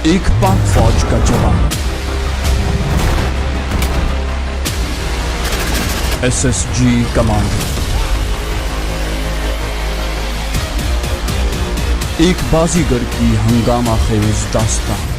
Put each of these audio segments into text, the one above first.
एक पाक फौज का जवान SSG कमांडो एक बाजीगर की हंगामा खेज दास्तान।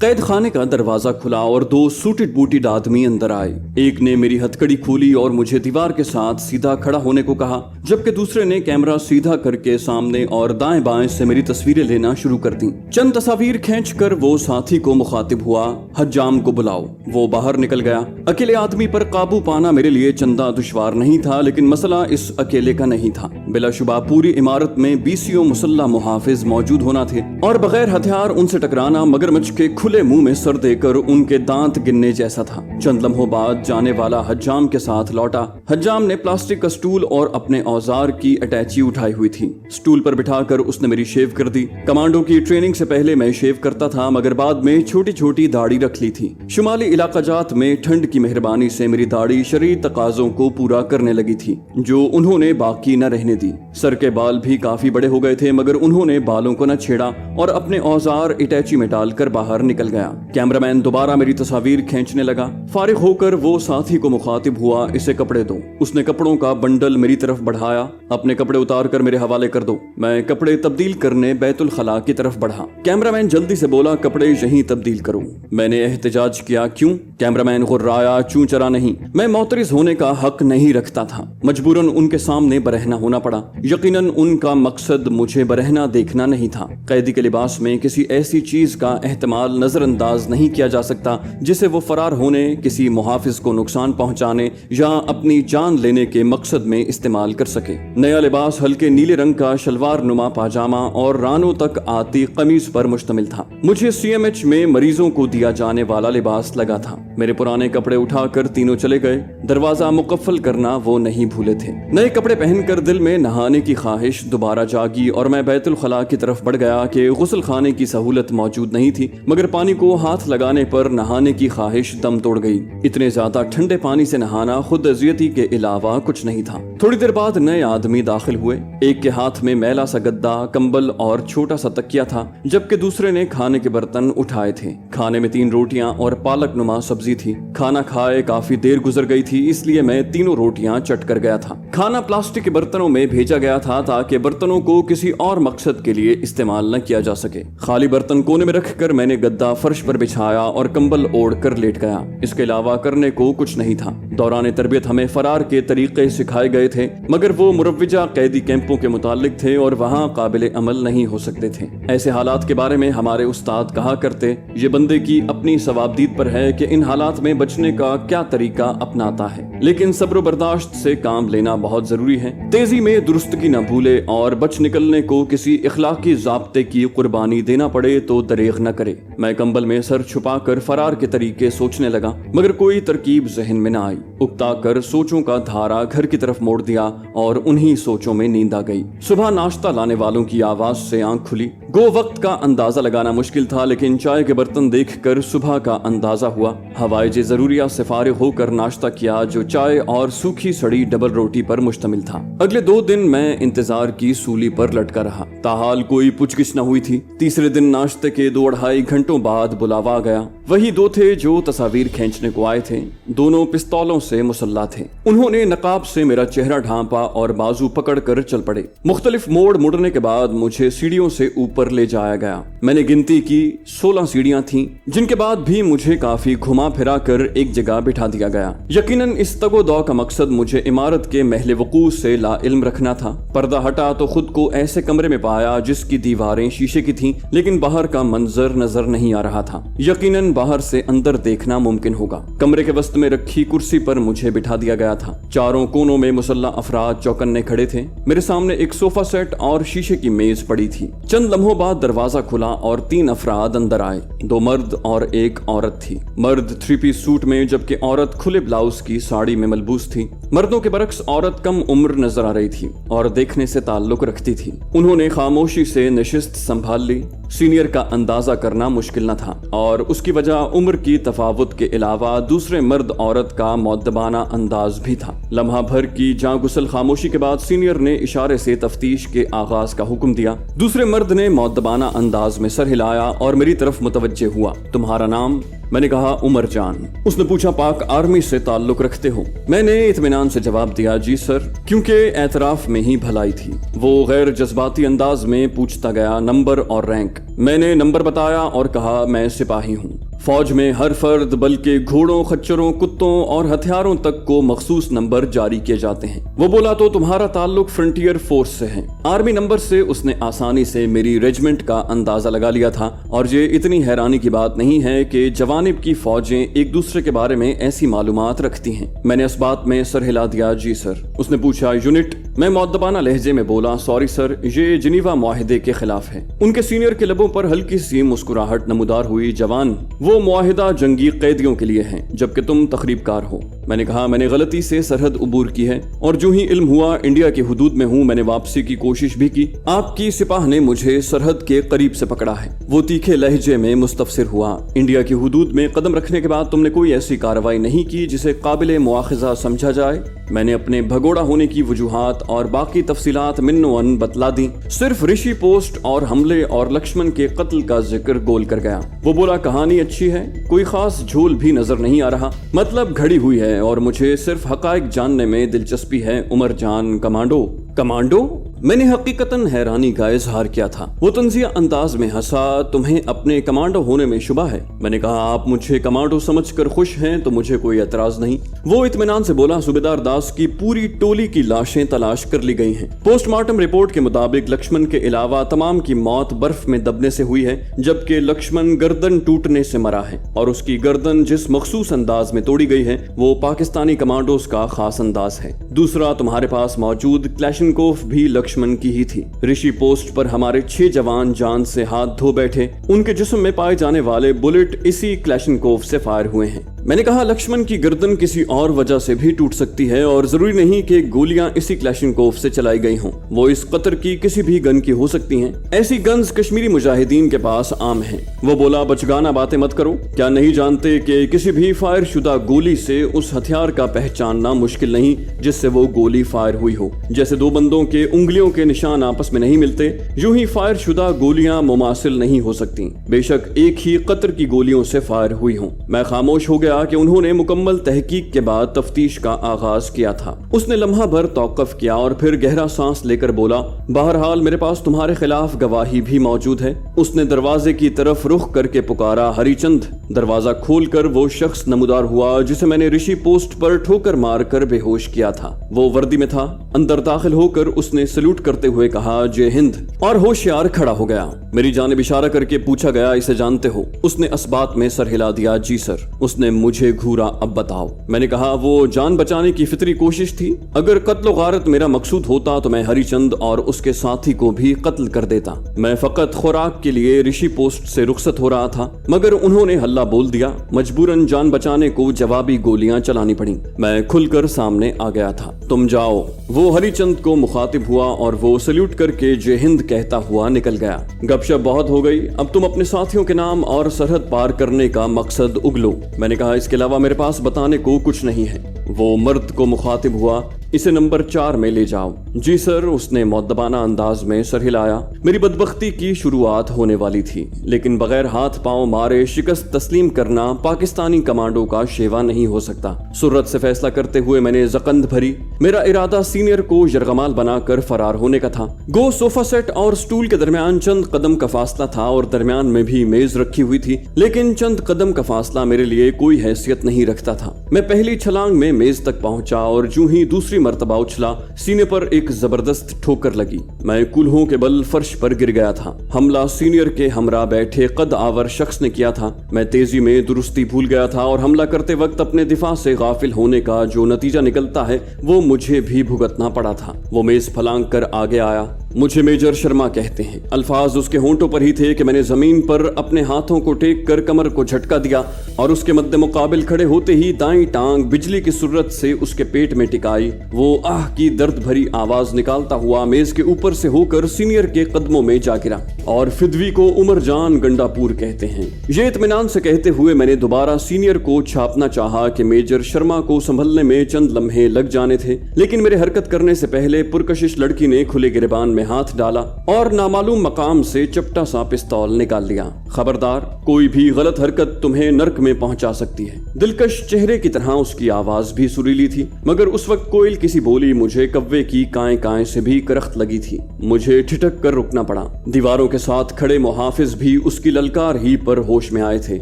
कैद खाने का दरवाजा खुला और दो सूटेड बूटेड आदमी अंदर आए। एक ने मेरी हथकड़ी खोली और मुझे दीवार के साथ सीधा खड़ा होने को कहा, जबकि दूसरे ने कैमरा सीधा करके सामने और दाएं बाएं से मेरी तस्वीरें लेना शुरू कर दी। चंद तस्वीर खींचकर वो साथी को मुखातिब हुआ, हज्जाम को बुलाओ। वो बाहर निकल गया। अकेले आदमी पर काबू पाना मेरे लिए चंदा दुश्वार नहीं था, लेकिन मसला इस अकेले का नहीं था। बिलाशुबा पूरी इमारत में 20 मुसल्ला मुहाफिज मौजूद होना थे और बगैर हथियार उनसे टकराना मगरमच्छ के खुले मुंह में सर देकर उनके दांत गिनने जैसा था। चंद लम्हों बाद जाने वाला हज्जाम के साथ लौटा। हज्जाम ने प्लास्टिक का स्टूल और अपने औजार की अटैची उठाई हुई थी। स्टूल पर बिठाकर उसने मेरी शेव कर दी। कमांडो की ट्रेनिंग से पहले मैं शेव करता था, मगर बाद में छोटी छोटी दाढ़ी रख ली थी। शुमाली इलाका जात में ठंड की मेहरबानी से मेरी दाढ़ी शरीर तकाजों को पूरा करने लगी थी, जो उन्होंने बाकी न रहने दी। सर के बाल भी काफी बड़े हो गए थे, मगर उन्होंने बालों को न छेड़ा और अपने औजार अटैची में डालकर बाहर निकल गया। कैमरामैन दोबारा मेरी तस्वीर खींचने लगा। फारिग होकर वो साथी को मुखातिब हुआ, इसे कपड़े दो। उसने कपड़ों का बंडल मेरी तरफ बढ़ाया। अपने कपड़े उतार कर मेरे हवाले कर दो। मैं कपड़े तब्दील करने बैतुल खला की तरफ बढ़ा। कैमरामैन जल्दी से बोला, कपड़े यहीं तब्दील करो। मैंने एहतजाज किया, क्यों? कैमरामैन गुर्राया, चूं चरा नहीं। मैं मोतरिज होने का हक नहीं रखता था। मजबूरन उनके सामने बरहना होना पड़ा। यकीनन उनका मकसद मुझे बरहना देखना नहीं था। कैदी के लिबास में किसी ऐसी चीज का एहतमाल नजरअंदाज नहीं किया जा सकता जिसे वो फरार होने, किसी मुहाफिज को नुकसान पहुंचाने या अपनी जान लेने के मकसद में इस्तेमाल कर सके। नया लिबास हल्के नीले रंग का शलवार नुमा पाजामा और रानों तक आती कमीज पर मुश्तमिल था। मुझे CMH में मरीजों को दिया जाने वाला लिबास लगा था। मेरे पुराने कपड़े उठाकर तीनों चले गए। दरवाजा मुकफ्फल करना वो नहीं भूले थे। नए कपड़े पहनकर दिल में नहाने की ख्वाहिश दोबारा जागी और मैं बैतुल खला की तरफ बढ़ गया कि गुस्ल खाने की सहूलत मौजूद नहीं थी, मगर पानी को हाथ लगाने पर नहाने की ख्वाहिश दम तोड़ गई। इतने ज्यादा ठंडे पानी से नहाना खुद अजियती के अलावा कुछ नहीं था। थोड़ी देर बाद नए आदमी दाखिल हुए। एक के हाथ में मैला सा गद्दा, कंबल और छोटा सा तकिया था, जबकि दूसरे ने खाने के बर्तन उठाए थे। खाने में 3 रोटियां और पालक नुमा सब्जी थी। खाना खाए काफी देर गुजर गई थी, इसलिए मैं तीनों रोटियां चट कर गया था। खाना प्लास्टिक के बर्तनों में भेजा गया था ताकि बर्तनों को किसी और मकसद के लिए इस्तेमाल न किया जा सके। खाली बर्तन कोने में रखकर मैंने गद्दा फर्श पर बिछाया और कंबल ओढ़ कर लेट गया। इसके अलावा करने को कुछ नहीं था। दौरान तरबियत हमें फरार के तरीके सिखाए गए थे, मगर वो मुरव्विजा कैदी कैंपों के मुतालिक थे और वहाँ काबिल अमल नहीं हो सकते थे। ऐसे हालात के बारे में हमारे उस्ताद कहा करते, ये बंदे की अपनी सवाबदीद पर है कि इन हालात में बचने का क्या तरीका अपनाता है, लेकिन सब्र बर्दाश्त से काम लेना बहुत जरूरी है। तेजी में दुरुस्तगी न भूले और बच निकलने को किसी इखलाकी ज़ाब्ते की कुर्बानी देना पड़े तो दरेग न करे। मैं कंबल में सर छुपाकर फरार के तरीके सोचने लगा, मगर कोई तरकीब जहन में न आई। उकता कर सोचों का धारा घर की तरफ मोड़ दिया और उन्हीं सोचों में नींद आ गई। सुबह नाश्ता लाने वालों की आवाज से आंख खुली। गो वक्त का अंदाजा लगाना मुश्किल था, लेकिन चाय के बर्तन देखकर सुबह का अंदाजा हुआ। हवाइज जरूरिया से फारिग होकर नाश्ता किया, जो चाय और सूखी सड़ी डबल रोटी पर मुश्तमिल था। अगले 2 दिन मैं इंतजार की सूली पर लटका रहा। ताहाल कोई पुछगिछ न हुई थी। तीसरे दिन नाश्ते के 2-2.5 घंटों बाद बुलावा आ गया। वही 2 थे जो तस्वीर खींचने को आए थे। दोनों पिस्तौलों से मुसल्ला थे। उन्होंने नकाब से मेरा चेहरा ढांपा और बाजू पकड़ कर चल पड़े। मुख्तलिफ मोड़ मुड़ने के बाद मुझे सीढ़ियों से ऊपर ले जाया गया। मैंने गिनती की 16 सीढ़ियां थीं, जिनके बाद भी मुझे काफी घुमा फिरा कर एक जगह बिठा दिया गया। यकीनन इस तगोदौ का मकसद मुझे इमारत के महले वकूस से ला इल्म रखना था। पर्दा हटा तो खुद को ऐसे कमरे में पाया जिसकी दीवारें शीशे की थीं, लेकिन बाहर का मंजर नजर नहीं आ रहा था। यकीनन बाहर से अंदर देखना मुमकिन होगा। कमरे के वस्त में रखी कुर्सी पर मुझे बिठा दिया गया था। चारों कोनों में मुसल्ला अफराद चौकन्ने खड़े थे। मेरे सामने एक सोफा सेट और शीशे की मेज पड़ी थी। चंद लम्हों बाद दरवाजा खुला और 3 अफराद अंदर आए। 2 मर्द और 1 औरत थी। मर्द 3 पीस सूट में जबकि औरत खुले ब्लाउज की साड़ी में मलबूस थी। मर्दों के बरक्स औरत कम उम्र नजर आ रही थी और देखने से ताल्लुक रखती थी। उन्होंने खामोशी से नशिस्त संभाल ली। सीनियर का अंदाजा करना मुश्किल न था और उसकी वजह उम्र की तफावत के अलावा दूसरे मर्द औरत का मुअद्दबाना अंदाज भी था। लम्हा भर की जागुसल खामोशी के बाद सीनियर ने इशारे से तफ्तीश के आगाज का हुक्म दिया। दूसरे मर्द ने मुअद्दबाना अंदाज में सर हिलाया और मेरी तरफ मुतवज्जे हुआ। तुम्हारा नाम? मैंने कहा उमर जान। उसने पूछा पाक आर्मी से ताल्लुक रखते हो? मैंने इत्मीनान से जवाब दिया जी सर, क्योंकि एतराफ में ही भलाई थी। वो गैर जज्बाती अंदाज में पूछता गया नंबर और रैंक। मैंने नंबर बताया और कहा मैं सिपाही हूँ। फौज में हर फर्द बल्कि घोड़ों, खच्चरों, कुत्तों और हथियारों तक को मखसूस नंबर जारी किए जाते हैं। वो बोला तो तुम्हारा ताल्लुक फ्रंटियर फोर्स से है। आर्मी नंबर से उसने आसानी से मेरी रेजिमेंट का अंदाजा लगा लिया था और ये इतनी हैरानी की बात नहीं है कि जवानिब की फौजें एक दूसरे के बारे में ऐसी मालूमात रखती हैं। मैंने इस बात में सर हिला दिया जी सर। उसने पूछा यूनिट? मैं मुअद्दबाना लहजे में बोला सॉरी सर, ये जिनीवा मुआहिदे के खिलाफ है। उनके सीनियर के लबों पर हल्की सी मुस्कुराहट नमूदार हुई। जवान, वो मुआहिदा जंगी कैदियों के लिए है जबकि तुम तखरीबकार हो। मैंने कहा मैंने गलती से सरहद उबूर की है और जो ही इल्म हुआ इंडिया की हुदूद में हूँ। मैंने वापसी की कोशिश भी की। आपकी सिपाह ने मुझे सरहद के करीब से पकड़ा है। वो तीखे लहजे में मुस्तफसिर हुआ। इंडिया की हुदूद में कदम रखने के बाद तुमने कोई ऐसी कार्रवाई नहीं की जिसे काबिले मुआखजा समझा जाए? मैंने अपने भगोड़ा होने की वजूहात और बाकी तफसीलात मिन्नोअन बतला दी। सिर्फ ऋषि पोस्ट और हमले और लक्ष्मण के कत्ल का जिक्र गोल कर गया। वो बोला कहानी अच्छी है, कोई खास झोल भी नजर नहीं आ रहा, मतलब घड़ी हुई है और मुझे सिर्फ हकायक जानने में दिलचस्पी है। उमर जान, कमांडो? कमांडो? मैंने हकीकतन हैरानी का इजहार किया था। वो तंजिया अंदाज में हंसा। तुम्हें अपने कमांडो होने में शुबा है? मैंने कहा आप मुझे कमांडो समझकर खुश हैं तो मुझे कोई एतराज नहीं। वो इत्मीनान से बोला सूबेदार दास की पूरी टोली की लाशें तलाश कर ली गई हैं। पोस्टमार्टम रिपोर्ट के मुताबिक लक्ष्मण के अलावा तमाम की मौत बर्फ में दबने से हुई है जबकि लक्ष्मण गर्दन टूटने से मरा है और उसकी गर्दन जिस मखसूस अंदाज में तोड़ी गई है वो पाकिस्तानी कमांडोज का खास अंदाज है। दूसरा, तुम्हारे पास मौजूद क्लैशनकोफ भी लक्ष्मण की ही थी। ऋषि पोस्ट पर हमारे 6 जवान जान से हाथ धो बैठे। उनके जिस्म में पाए जाने वाले बुलेट इसी क्लैशनकोफ से फायर हुए हैं। मैंने कहा लक्ष्मण की गर्दन किसी और वजह से भी टूट सकती है और जरूरी नहीं कि गोलियां इसी क्लैशनकोफ से चलाई गई हों। वो इस कतर की किसी भी गन की हो सकती हैं। ऐसी गन्स कश्मीरी मुजाहिदीन के पास आम हैं। वो बोला बचगाना बातें मत करो। क्या नहीं जानते कि किसी भी फायर शुदा गोली से उस हथियार का पहचानना मुश्किल नहीं जिससे वो गोली फायर हुई हो। जैसे 2 बंदों के उंगलियों के निशान आपस में नहीं मिलते, यूं ही फायर शुदा गोलियां मुमासिल नहीं हो सकती, बेशक एक ही कतर की गोलियों से फायर हुई हों। मैं खामोश हो गया कि उन्होंने मुकम्मल तहकीक के बाद तफ्तीश का आगाज किया था। उसने लम्हा भर तौक़ुफ़ किया और फिर गहरा सांस लेकर बोला बहरहाल मेरे पास तुम्हारे खिलाफ गवाही भी मौजूद है। उसने दरवाजे की तरफ रुख करके पुकारा हरिचंद। दरवाजा खोलकर वो शख्स नमूदार हुआ जिसे मैंने ऋषि पोस्ट पर ठोकर मारकर बेहोश किया था। वो वर्दी में था। अंदर दाखिल होकर उसने सल्यूट करते हुए कहा जय हिंद और होशियार खड़ा हो गया। मेरी जानिब इशारा करके पूछा गया इसे जानते हो? उसने असबात में सर हिला दिया जी सर। उसने मुझे घूरा अब बताओ। मैंने कहा वो जान बचाने की फितरी कोशिश थी। अगर कत्ल गारत मेरा मकसूद होता तो मैं हरिचंद और उसके साथी को भी कत्ल कर देता। मैं फकत खुराक के लिए ऋषि पोस्ट से रुखसत हो रहा था मगर उन्होंने हल्ला बोल दिया। मजबूरन जान बचाने को जवाबी गोलियां चलानी पड़ी। मैं खुलकर सामने आ गया था। तुम जाओ। वो हरिचंद को मुखातिब हुआ और वो सल्यूट करके जय हिंद कहता हुआ निकल गया। गपशप बहुत हो गई, अब तुम अपने साथियों के नाम और सरहद पार करने का मकसद उगलो। मैंने कहा इसके अलावा मेरे पास बताने को कुछ नहीं है। वो मर्द को मुखातिब हुआ इसे नंबर 4 में ले जाओ। जी सर। उसने मुअद्दबाना अंदाज में सर हिलाया। मेरी बदबख्ती की शुरुआत होने वाली थी लेकिन बगैर हाथ पांव मारे शिकस्त तस्लीम करना पाकिस्तानी कमांडो का शेवा नहीं हो सकता। सुर्रत से फैसला करते हुए मैंने जकंद भरी। मेरा इरादा सीनियर को यरगमाल बनाकर फरार होने का था। गो सोफा सेट और स्टूल के दरमियान चंद कदम का फासला था और दरमियान में भी मेज रखी हुई थी लेकिन चंद कदम का फासला मेरे लिए कोई हैसियत नहीं रखता था। मैं पहली छलांग में मेज तक पहुंचा और यूं ही दूसरी मर्तबा उछला, सीने पर एक जबरदस्त ठोकर लगी। मैं कुल्हों के बल फर्श पर गिर गया था। हमला सीनियर के हमरा बैठे कद आवर शख्स ने किया था। मैं तेजी में दुरुस्ती भूल गया था और हमला करते वक्त अपने दिफा से गाफिल होने का जो नतीजा निकलता है वो मुझे भी भुगतना पड़ा था। वो मेज फलांग कर आगे आया, मुझे मेजर शर्मा कहते हैं। अल्फाज उसके होंठों पर ही थे कि मैंने जमीन पर अपने हाथों को टेक कर कमर को झटका दिया और उसके मद्दे मुकाबिल खड़े होते ही दाईं टांग बिजली की सूरत से उसके पेट में टिकाई। वो आह की दर्द भरी आवाज निकालता हुआ मेज के ऊपर से होकर सीनियर के कदमों में जा गिरा। और फिदवी को उमर जान गंडापुर कहते हैं। ये इत्मीनान से कहते हुए मैंने दोबारा सीनियर को छापना चाहा कि मेजर शर्मा को संभलने में चंद लम्हे लग जाने थे, लेकिन मेरे हरकत करने से पहले पुरकशिश लड़की ने खुले गिरबान में हाथ डाला और नामालूम मकाम से चपटा सा पिस्तौल निकाल लिया। खबरदार, कोई भी गलत हरकत तुम्हें नर्क में पहुंचा सकती है। दिलकश चेहरे की तरह उसकी आवाज भी सुरीली थी, मगर उस वक्त कोयल किसी बोली मुझे कव्वे की काएं काएं से भी करख्त लगी थी। मुझे ठिठक कर रुकना पड़ा। दीवारों के साथ खड़े मुहाफिज भी उसकी ललकार ही पर होश में आए थे।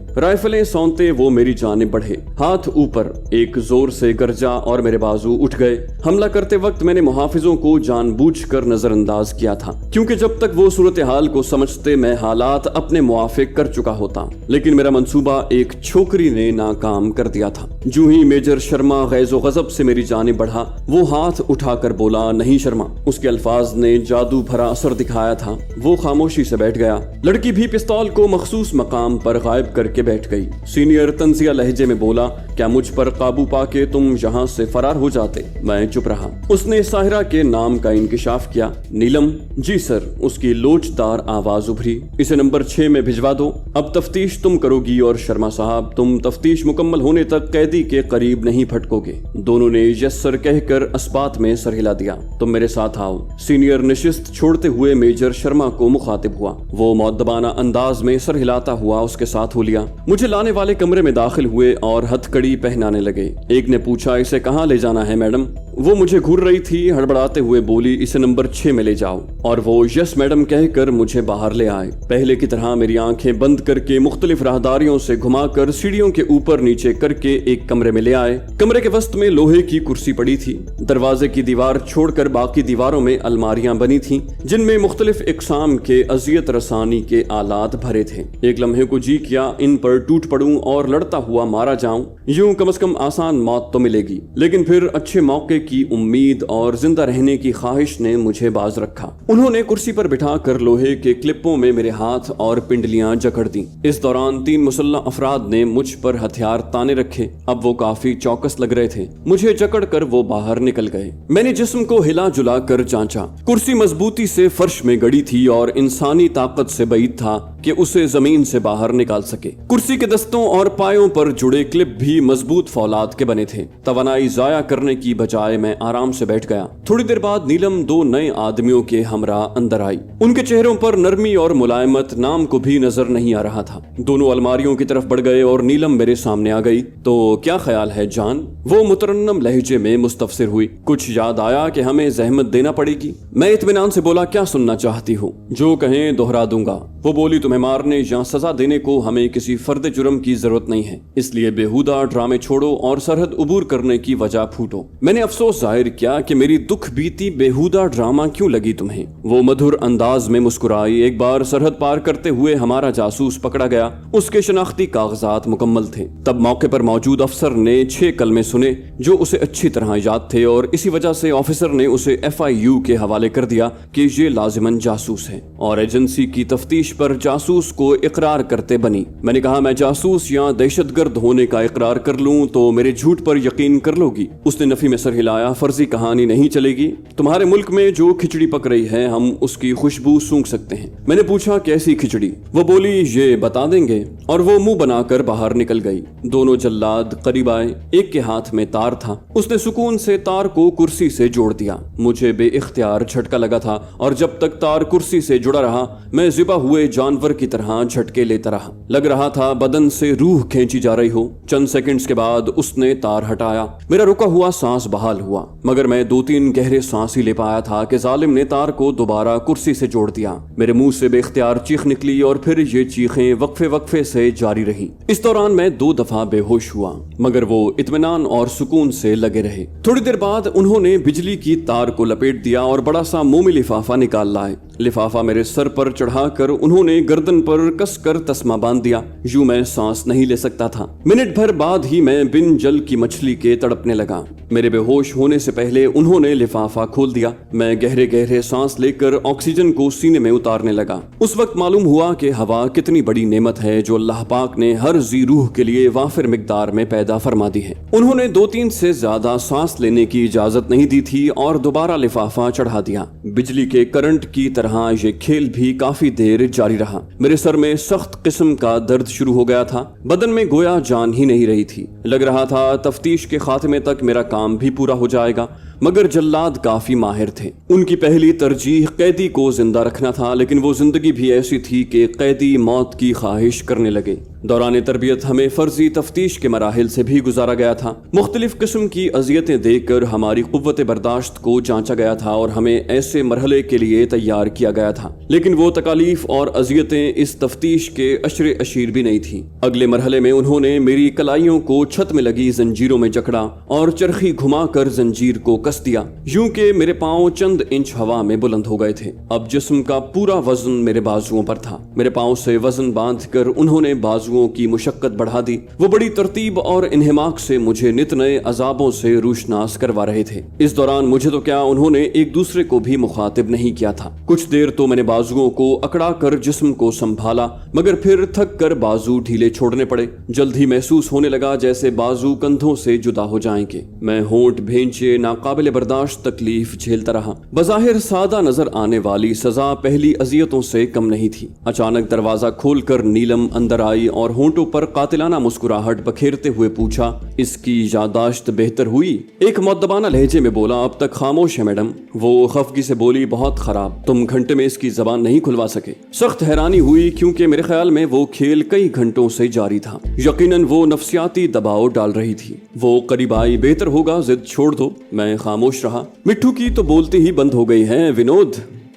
राइफलें सौंते वो मेरी जानिब बढ़े, हाथ ऊपर, एक जोर से गरजा और मेरे बाजू उठ गए। हमला करते वक्त मैंने मुहाफिजों को जानबूझकर नजरअंदाज किया था, क्योंकि जब तक वो सूरत हाल को समझते मैं हालात अपने मुआफिक कर चुका होता, लेकिन मेरा मंसूबा एक छोकरी ने नाकाम कर दिया था। जो ही मेजर शर्मा गैज़ो गज़ब से मेरी जानिब बढ़ा, वो हाथ उठाकर बोला, नहीं शर्मा। उसके अल्फाज ने जादू भरा असर दिखाया था। वो खामोशी से बैठ गया। लड़की भी पिस्तौल को मखसूस मकाम पर गायब करके बैठ गई। सीनियर तंजिया लहजे में बोला, क्या मुझ पर काबू पाके तुम यहाँ से फरार हो जाते? मैं चुप रहा। उसने साहिरा के नाम का इंकिशाफ किया। नीलम? जी सर। उसकी लोचदार आवाज उभरी। इसे नंबर 6 में भिजवा दो। अब तफ्तीश तुम करोगी और शर्मा साहब, तुम तफ्तीश मुकम्मल होने तक कैदी के करीब नहीं फटकोगे। दोनों ने यस सर कहकर अस्पात में सर हिला दिया। तुम मेरे साथ आओ। सीनियर नशिस्त छोड़ते हुए मेजर शर्मा को मुखातिब हुआ। वो मुअद्दबाना अंदाज में सर हिलाता हुआ उसके साथ हो लिया। मुझे लाने वाले कमरे में दाखिल हुए और हथकड़ी पहनाने लगे। एक ने पूछा, इसे कहाँ ले जाना है मैडम? वो मुझे घूर रही थी। हड़बड़ाते हुए बोली, इसे नंबर 6 में ले जाओ। और वो यस मैडम कहकर मुझे बाहर ले आए। पहले की तरह मेरी आंखें बंद करके मुख्तलिफ राहदारियों से घुमाकर सीढ़ियों के ऊपर नीचे करके एक कमरे में ले आए। कमरे के वस्त में लोहे की कुर्सी पड़ी थी। दरवाजे की दीवार छोड़कर बाकी दीवारों में अलमारियां बनी थीं, जिनमें मुख्तलिफ इकसाम के अजियत रसानी के आलात भरे थे। एक लम्हे को जी किया इन पर टूट पड़ूं और लड़ता हुआ मारा जाऊं। यूं कम से कम आसान मौत तो मिलेगी, लेकिन फिर अच्छे मौके की उम्मीद और जिंदा रहने की ख्वाहिश ने मुझे बाज रखा। उन्होंने कुर्सी पर बिठाकर लोहे के क्लिपों में मेरे हाथ और पिंडलियां जकड़ दी। इस दौरान 3 मुसल्लह अफराद ने मुझ पर हथियार ताने रखे। अब वो काफी चौकस लग रहे थे। मुझे जकड़ कर वो बाहर निकल गए। मैंने जिस्म को हिला जुला कर जांचा। कुर्सी मजबूती से फर्श में गड़ी थी और इंसानी ताकत से बईद था कि उसे जमीन से बाहर निकाल सके। कुर्सी के दस्तों और पायों पर जुड़े क्लिप भी मजबूत फौलाद के बने थे। तवानाई जाया करने की बजाय मैं आराम से बैठ गया। थोड़ी देर बाद नीलम 2 नए आदमियों के हमरा अंदर आई। उनके चेहरों पर नरमी और मुलायमत नाम को भी नजर नहीं आ रहा था। दोनों अलमारियों की तरफ बढ़ गए और नीलम मेरे सामने आ गई। तो क्या ख्याल है जान? वो मुतरन्नम लहजे में मुस्तफसिर हुई। कुछ याद आया कि हमें जहमत देना पड़ेगी? मैं इत्मीनान से बोला, क्या सुनना चाहती हो? जो कहें दोहरा दूंगा। वो बोली, तुम्हें मारने या सजा देने को हमें किसी फर्द जुर्म की जरूरत नहीं है, इसलिए बेहुदा ड्रामे छोड़ो और सरहद उबूर करने की वजह फूटो। मैंने अफसोस जाहिर किया कि मेरी दुख बीती बेहुदा ड्रामा क्यों लगी तुम्हें। वो मधुर अंदाज में मुस्कुराई। एक बार सरहद पार करते हुए हमारा जासूस पकड़ा गया। उसके शनाख्ती कागजात मुकम्मल थे। तब मौके पर मौजूद अफसर ने 6 कलमे सुने जो उसे अच्छी तरह याद थे, और इसी वजह से ऑफिसर ने उसे FIU के हवाले कर दिया कि ये लाजिमन जासूस है और एजेंसी की तफ्तीश पर जासूस को इकरार करते बनी। मैंने कहा, मैं जासूस या दहशतगर्द होने का इकरार कर लूं तो मेरे झूठ पर यकीन कर लोगी? उसने नफी में सर हिलाया। फर्जी कहानी नहीं चलेगी। तुम्हारे मुल्क में जो खिचड़ी पक रही है हम उसकी खुशबू सूंघ सकते हैं। मैंने पूछा, कैसी खिचड़ी? वो बोली, ये बता देंगे, और वो मुंह बनाकर बाहर निकल गई। दोनों जल्लाद करीब आए। एक के हाथ में तार था। उसने सुकून से तार को कुर्सी से जोड़ दिया। मुझे बेइख्तियार झटका लगा था और जब तक तार कुर्सी से जुड़ा रहा मैं ज़िबा हुए जानवर की तरह झटके लेता रहा। लग रहा था बदन से रूह खींची जा रही हो। चंद सेकंड्स के बाद उसने तार हटाया। मेरा रुका हुआ सांस बहाल हुआ, मगर मैं 2-3 गहरे सांस ही ले पाया था कि जालिम ने तार को दोबारा कुर्सी से जोड़ दिया। मेरे मुंह से बेइख्तियार चीख निकली और फिर ये चीखें वक्फे वक्फे से जारी रही। इस दौरान मैं 2 दफा बेहोश हुआ, मगर वो इत्मीनान और सुकून से लगे रहे। थोड़ी देर बाद उन्होंने बिजली की तार को लपेट दिया और बड़ा सा मोमी लिफाफा निकाल लाए। लिफाफा मेरे सर पर चढ़ाकर उन्होंने गर्दन पर कसकर तस्मा बांध दिया। यूं मैं सांस नहीं ले सकता था। मिनट भर बाद ही मैं बिन जल की मछली के तड़पने लगा। मेरे बेहोश होने से पहले उन्होंने लिफाफा खोल दिया। मैं गहरे गहरे सांस लेकर ऑक्सीजन को सीने में उतारने लगा। उस वक्त मालूम हुआ कि हवा कितनी बड़ी नेमत है जो अल्लाह पाक ने हर जी रूह के लिए वाफिर मिकदार में पैदा फरमा दी है। उन्होंने 2-3 से ज्यादा सांस लेने की इजाजत नहीं दी थी और दोबारा लिफाफा चढ़ा दिया। बिजली के करंट की तरह ये खेल भी काफी देर जारी रहा। मेरे सर में सख्त किस्म का दर्द शुरू हो गया था। बदन में गोया जान ही नहीं रही थी। लग रहा था तफ्तीश के खात्मे तक मेरा काम भी पूरा हो जाएगा, मगर जल्लाद काफी माहिर थे। उनकी पहली तरजीह कैदी को जिंदा रखना था, लेकिन वो जिंदगी भी ऐसी थी कि कैदी मौत की ख्वाहिश करने लगे। दौरान तरबियत हमें फर्जी तफ्तीश के मराहिल से भी गुजारा गया था। मुख्तलिफ किस्म की अजियतें देकर हमारी कुव्वत बर्दाश्त को जांचा गया था और हमें ऐसे मरहले के लिए तैयार किया गया था। लेकिन वो तकालीफ और अजियतें इस तफ्तीश के अशरे अशीर भी नहीं थी। अगले मरहले में उन्होंने मेरी कलाइयों को छत में लगी जंजीरों में जकड़ा और चरखी घुमाकर जंजीर को कस दिया, यूं कि मेरे पांव चंद इंच हवा में बुलंद हो गए थे। अब जिस्म का पूरा वजन मेरे बाजुओं पर था। मेरे पांव से वजन बांधकर उन्होंने बाजुओं की मुशक्कत बढ़ा दी। वो बड़ी तरतीब और इन्हिमाक से मुझे नित नए अजाबों से रूशनास करवा रहे थे। इस दौरान मुझे तो क्या, उन्होंने एक दूसरे को भी मुखातिब नहीं किया था। कुछ देर तो मैंने बाजुओं को अकड़ा कर जिस्म को संभाला, मगर फिर थक कर बाजू ढीले छोड़ने पड़े। जल्द ही महसूस होने लगा जैसे बाजू कंधों से जुदा हो जाएंगे। मैं होंठ भेंचे नाकाबिल बर्दाश्त तकलीफ झेलता रहा। बज़ाहिर सादा नजर आने वाली सजा पहली अजियतों से कम नहीं थी। अचानक दरवाजा खोलकर नीलम अंदर आई और होंठों पर कातिलाना मुस्कुराहट बखेरते हुए पूछा, इसकी यादाश्त बेहतर हुई? एक मुअद्दबाना लहजे में बोला, अब तक खामोश है मैडम। वो खफगी से बोली, बहुत खराब, तुम घंटे में इसकी जबान नहीं खुलवा सके। सख्त हैरानी हुई क्योंकि मेरे ख्याल में वो खेल कई घंटों से जारी था। यकीनन वो नफ्सियाती दबाव डाल रही थी। वो करीब आई, बेहतर होगा जिद छोड़ दो। मैं खामोश रहा। मिट्ठू की तो बोलती ही बंद हो गई है। विनोद,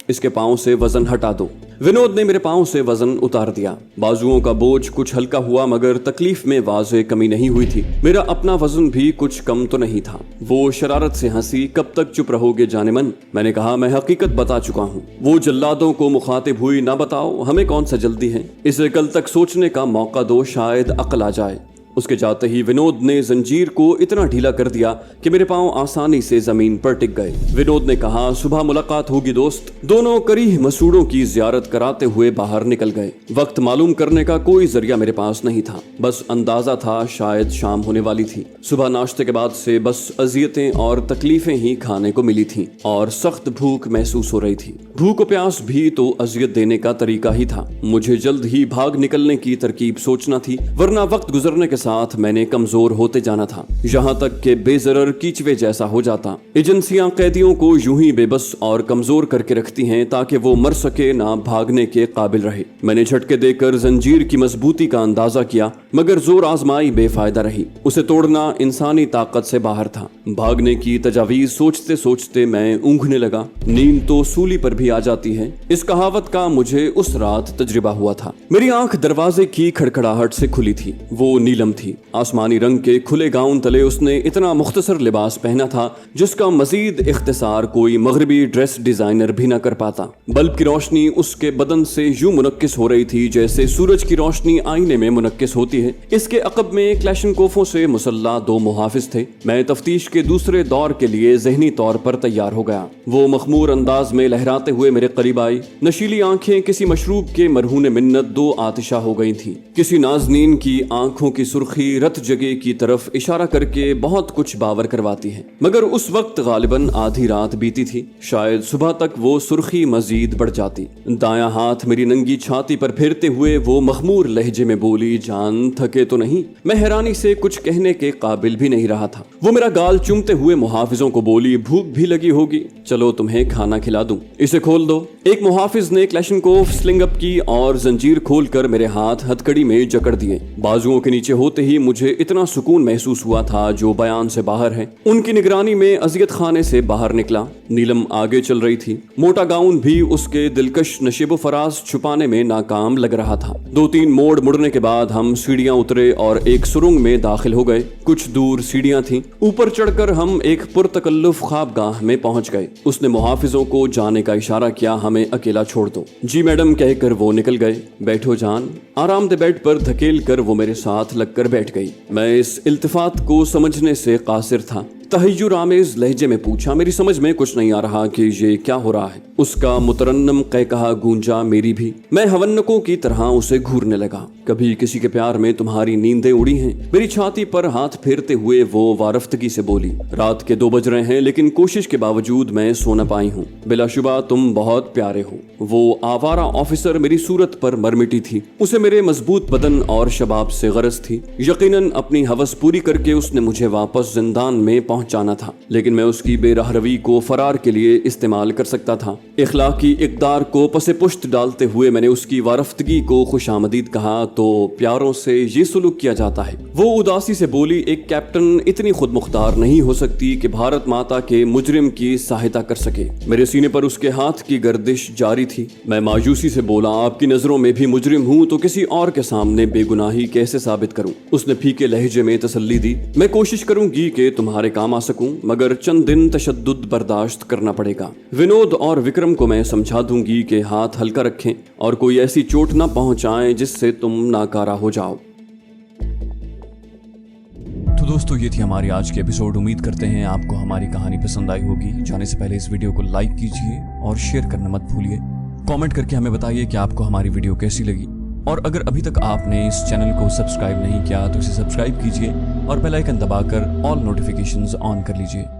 इसके पांव से वजन हटा दो। विनोद ने मेरे पांव से वजन उतार दिया। बाजुओं का बोझ कुछ हल्का हुआ, मगर तकलीफ में वाज़े कमी नहीं हुई थी। मेरा अपना वजन भी कुछ कम तो नहीं था। वो शरारत से हंसी, कब तक चुप रहोगे जानेमन? मैंने कहा, मैं हकीकत बता चुका हूँ। वो जल्लादों को मुखातिब हुई, ना बताओ, हमें कौन सा जल्दी है, इसे कल तक सोचने का मौका दो, शायद अक्ल आ जाए। उसके जाते ही विनोद ने जंजीर को इतना ढीला कर दिया कि मेरे पांव आसानी से जमीन पर टिक गए। विनोद ने कहा, सुबह मुलाकात होगी दोस्त। दोनों करीह मसूड़ों की जियारत कराते हुए बाहर निकल गए। वक्त मालूम करने का कोई जरिया मेरे पास नहीं था। बस अंदाजा था शायद शाम होने वाली थी। सुबह नाश्ते के बाद से बस अजियतें और तकलीफें ही खाने को मिली थीं और सख्त भूख महसूस हो रही थी। भूख प्यास भी तो अजियत देने का तरीका ही था। मुझे जल्द ही भाग निकलने की तरकीब सोचना थी, वरना वक्त गुजरने के साथ मैंने कमजोर होते जाना था, यहाँ तक कि बेजरर कीचवे जैसा हो जाता। एजेंसियां कैदियों को यूं ही बेबस और कमजोर करके रखती हैं ताकि वो मर सके, ना भागने के काबिल रहे। मैंने झटके देकर जंजीर की मजबूती का अंदाजा किया, मगर जोर आजमाई बेफायदा रही। उसे तोड़ना इंसानी ताकत से बाहर था। भागने की तजावीज सोचते सोचते मैं ऊँघने लगा। नींद तो सूली पर भी आ जाती है, इस कहावत का मुझे उस रात तजुर्बा हुआ था। मेरी आंख दरवाजे की खड़खड़ाहट से खुली थी। वो नीलम थी। आसमानी रंग के खुले गाउन तले उसने इतना मुख्तसर लिबास पहना था जिसका मजीद इख्तिसार कोई मगरबी ड्रेस डिजाइनर भी न कर पाता। बल्ब की रोशनी उसके बदन से यूं मुनक्किस हो रही थी जैसे सूरज की रोशनी आईने में मुनक्किस होती है। इसके अकब में क्लैशनकोफों से मुसल्ला 2 मुहाफिज थे। मैं तफ्तीश के दूसरे दौर के लिए जहनी तौर पर तैयार हो गया। वो मखमूर अंदाज में लहराते हुए मेरे करीब आई। नशीली आंखें किसी मशरूब के मरहून मिन्नत 2 आतिशा हो गई थी। किसी नाजनीन की आंखों की सुर्खी रत जगह की तरफ इशारा करके बहुत कुछ बावर करवाती है, मगर उस वक्त गालिबन आधी रात बीती थी। शायद सुबह तक वो सुर्खी मजीद बढ़ जाती। दायां हाथ मेरी नंगी छाती पर फेरते हुए वो मखमूर लहजे में बोली, जान थके तो नहीं? मैं हैरानी से कुछ कहने के काबिल भी नहीं रहा था। वो मेरा गाल चूमते हुए मुहाफिजों को बोली, भूख भी लगी होगी, चलो तुम्हें खाना खिला दूं, इसे खोल दो। एक मुहाफिज ने क्लैशनकोफ स्लिंग अप की और जंजीर खोलकर मेरे हाथ हथकड़ी में जकड़ दिए। बाजुओं के नीचे हो होते ही मुझे इतना सुकून महसूस हुआ था जो बयान से बाहर है। उनकी निगरानी में अजियत खाने से बाहर निकला। नीलम आगे चल रही थी। मोटा गाउन भी उसके दिलकश नशेबो फराज छुपाने में नाकाम लग रहा था। 2-3 मोड़ मुड़ने के बाद हम सीढ़ियां उतरे और एक सुरंग में दाखिल हो गए। कुछ दूर सीढ़ियां थीं। ऊपर चढ़कर हम एक पुरतकल्लुफ ख्वाबगाह में पहुंच गए। उसने मुहाफिजों को जाने का इशारा किया, हमें अकेला छोड़ दो। जी मैडम कहकर वो निकल गए। बैठो जान। आरामदे बेड पर धकेल कर वो मेरे साथ लगकर बैठ गई। मैं इस इल्तिफात को समझने से कासिर था। तहय्युर आमेज लहजे में पूछा, मेरी समझ में कुछ नहीं आ रहा कि ये क्या हो रहा है। उसका मुतरन्नम कहकहा गूंजा मेरी भी। मैं हवन्नकों की तरह उसे घूरने लगा। कभी किसी के प्यार में तुम्हारी नींदें उड़ी हैं? मेरी छाती पर हाथ फेरते हुए वो वारफ्तगी से बोली। रात के 2 बज रहे हैं लेकिन कोशिश के बावजूद मैं सो न पाई हूँ। बिलाशुबा तुम बहुत प्यारे हो। वो आवारा ऑफिसर मेरी सूरत पर मरमिटी थी। उसे मेरे मजबूत बदन और शबाब से गरज थी। यकीनन अपनी हवस पूरी करके उसने मुझे वापस जिंदान में पहुंचाना था, लेकिन मैं उसकी बेरहरवी को फरार के लिए इस्तेमाल कर सकता था। इखलाकी इक़दार को पसे पुश्त डालते हुए मैंने उसकी वारफ्तगी को खुशामदीद कहा, तो प्यारों से ये सुलूक किया जाता है। वो उदासी से बोली, एक कैप्टन इतनी खुद मुख्तार नहीं हो सकती कि भारत माता के मुजरिम की सहायता कर सके। मेरे सीने पर उसके हाथ की गर्दिश जारी थी। मैं मायूसी से बोला, आपकी नजरों में भी मुजरिम हूँ तो किसी और के सामने बेगुनाही कैसे साबित करूँ? उसने फीके लहजे में तसल्ली दी, मैं कोशिश करूंगी कि तुम्हारे काम आ सकूं, मगर चंद दिन तशद्दुद बर्दाश्त करना पड़ेगा। विनोद और विक्रम को मैं समझा दूंगी कि हाथ हल्का रखें और कोई ऐसी चोट न पहुंचाएं जिससे तुम नाकारा हो जाओ। तो दोस्तों ये थी हमारी आज की एपिसोड। उम्मीद करते हैं आपको हमारी कहानी पसंद आई होगी। जाने से पहले इस वीडियो को लाइक कीजिए और शेयर करना मत भूलिए। कमेंट करके हमें बताइए कि आपको हमारी वीडियो कैसी लगी, और अगर अभी तक आपने इस चैनल को सब्सक्राइब नहीं किया तो इसे सब्सक्राइब कीजिए और बेल आइकन दबाकर ऑल नोटिफिकेशंस ऑन कर लीजिए।